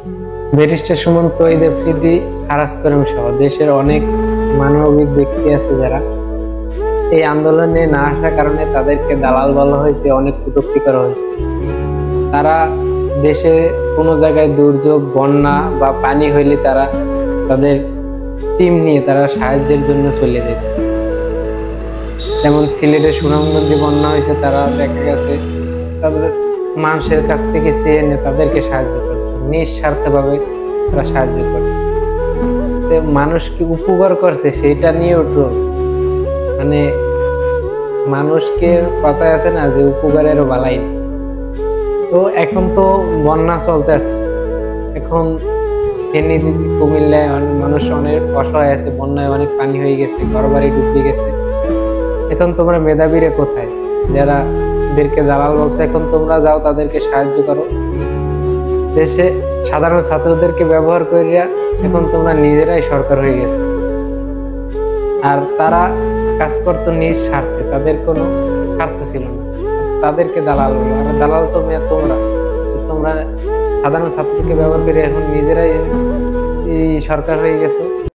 Barrister Sumanta, Eid Afridi, আরাজ করিম সহ দেশের অনেক মানবিক ব্যক্তি আছে যারা এই আন্দোলনে না আসার কারণে তাদেরকে দালাল বলা হয়েছে, অনেক কটূক্তি করা হয়েছে। তারা দেশে কোনো জায়গায় দুর্যোগ, বন্যা বা পানি হইলে তারা তাদের টিম নিয়ে তারা সাহায্যের জন্য চলে যেত। যেমন সিলেটের সুনামগঞ্জে বন্যা হয়েছে, তারা দেখা গেছে তাদের মানুষের কাছ থেকে চেয়ে এনে তাদেরকে সাহায্য করত, নিঃস্বার্থভাবে তারা সাহায্য করত। মানুষকে উপকার করছে সেটা নিয়ে উঠলো, মানে মানুষকে কথায় আছে না যে উপকারেরও বালাই। তো এখন তো বন্যা চলতে আছে, এখন ফেনী, কুমিল্লায় মানুষ অনেক অসহায় আছে, বন্যায় অনেক পানি হয়ে গেছে, ঘর বাড়ি ডুবে গেছে। এখন তোমরা মেধাবীরা কোথায়, যারা এদেরকে দালাল বলছে? এখন তোমরা যাও তাদেরকে সাহায্য করো। দেশে সাধারণ ছাত্রদেরকে ব্যবহার করিয়া এখন তোমরা নিজেরাই সরকার হয়ে গেছে। আর তারা কাজ করতো নিজ স্বার্থে, তাদের কোনো স্বার্থ ছিল না, তাদেরকে দালাল বলো। আর দালাল তো তোমরা তোমরা সাধারণ ছাত্রকে ব্যবহার করে এখন নিজেরাই সরকার হয়ে গেছো।